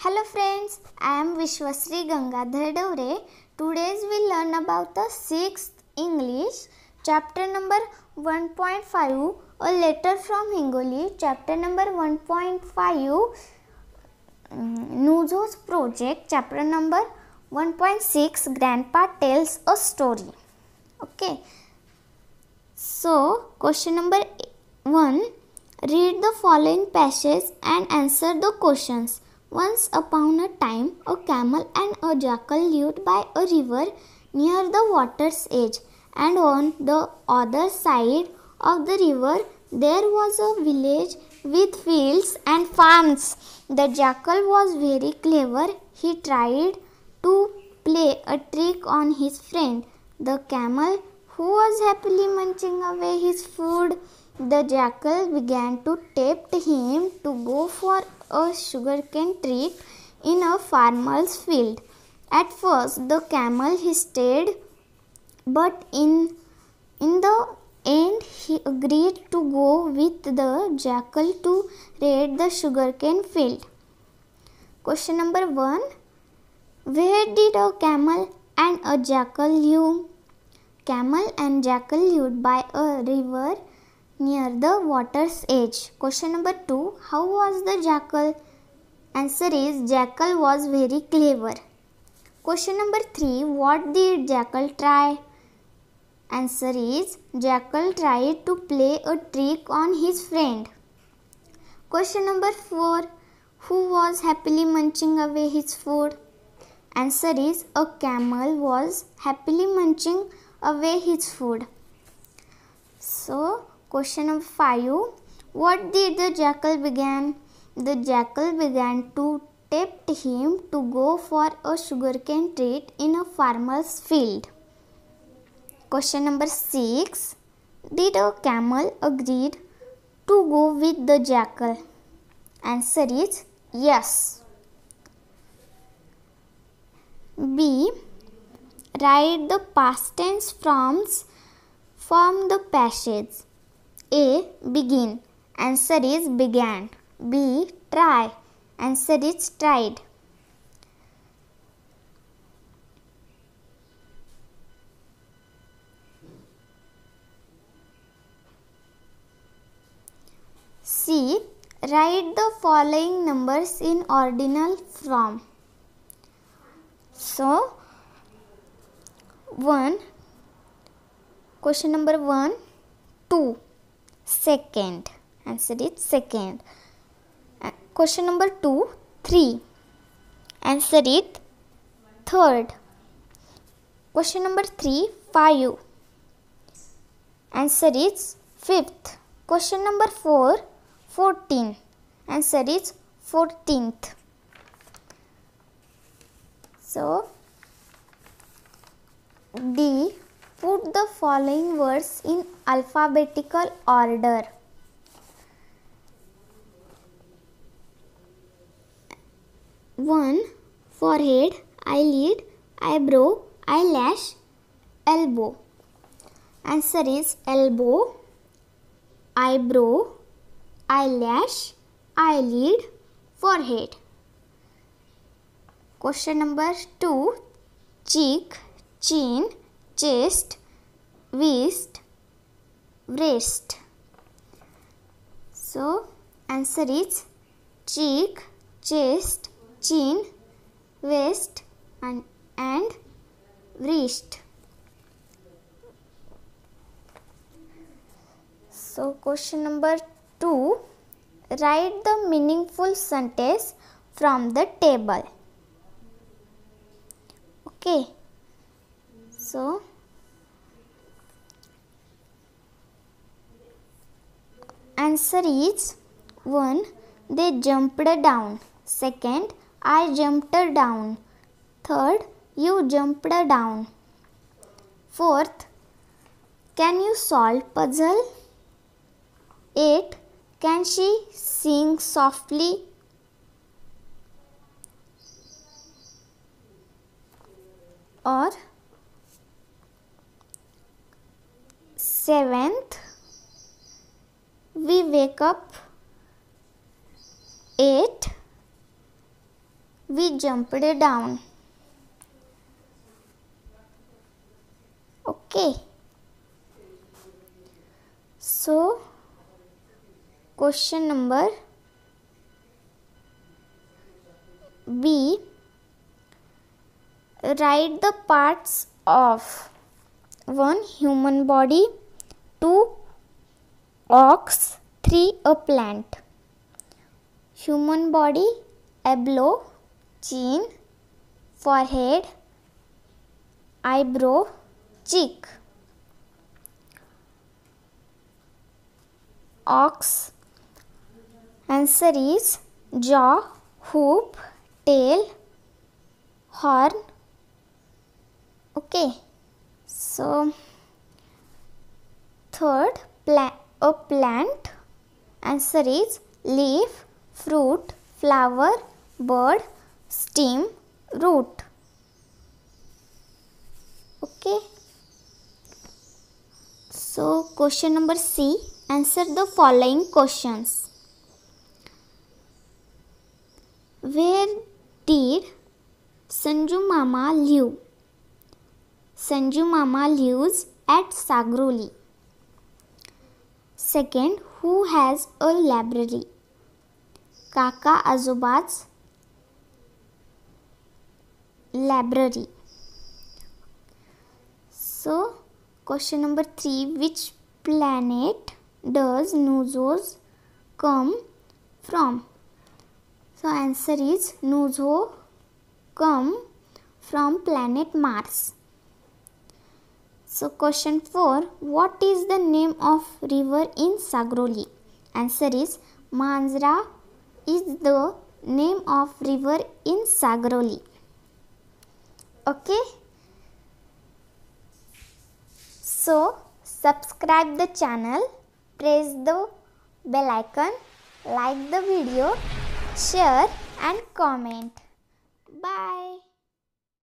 Hello friends, I am Vishwasri Gangadhar Davre. Today we learn about the 6th English, chapter number 1.5, a letter from Hingoli, chapter number 1.5, Nuzo's project, chapter number 1.6, Grandpa tells a story. Okay, so question number 1, read the following passage and answer the questions. Once upon a time, a camel and a jackal lived by a river near the water's edge, and on the other side of the river there was a village with fields and farms. The jackal was very clever. He tried to play a trick on his friend, the camel, who was happily munching away his food. The jackal began to tempt him to go for a sugarcane trick in a farmer's field. At first, the camel hesitated, but in the end, he agreed to go with the jackal to raid the sugarcane field. Question number 1. Where did a camel and a jackal live? Camel and jackal lived by a river near the water's edge. Question number 2. How was the jackal? Answer is jackal was very clever. Question number 3. What did jackal try? Answer is jackal tried to play a trick on his friend. Question number 4. Who was happily munching away his food? Answer is a camel was happily munching away his food. So, question number 5. What did the jackal began? The jackal began to tempt him to go for a sugarcane treat in a farmer's field. Question number 6. Did a camel agree to go with the jackal? Answer is yes. B. Write the past tense forms from the passage. A. Begin. Answer is began. B. Try. Answer is tried. C. Write the following numbers in ordinal form. So, 1. Question number 1. 2. Second. Answer is second. Question number 2. 3. Answer is third. Question number 3. 5. Answer is fifth. Question number 4. 14. Answer is 14th. So, D. Put the following words in alphabetical order. 1. Forehead, eyelid, eyebrow, eyelash, elbow. Answer is elbow, eyebrow, eyelash, eyelid, forehead. Question number 2. Cheek, chin, chest, waist, wrist. So, answer is cheek, chest, chin, waist and wrist. So, question number 2. Write the meaningful sentence from the table. Okay. So, answer is 1. They jumped down. Second, I jumped down. Third, you jumped down. Fourth, can you solve puzzle? 8. Can she sing softly? Or 7th, we wake up 8 we jumped down. Okay. So, question number B. Write the parts of 1. Human body, 2. Ox, 3. A plant. Human body: elbow, chin, forehead, eyebrow, cheek. Ox, answer is jaw, hoop, tail, horn. Okay. So, third, a plant, answer is leaf, fruit, flower, bud, stem, root. Okay. So, question number C. Answer the following questions. Where did Sanju Mama live? Sanju Mama lives at Sagroli. Second, who has a library? Kaka Azoba's library. So, question number 3. Which planet does Nuzhoz come from? So, answer is Nuzho come from planet Mars. So, question 4. What is the name of river in Sagroli? Answer is Manjra is the name of river in Sagroli. Okay. So, subscribe the channel, press the bell icon, like the video, share and comment. Bye.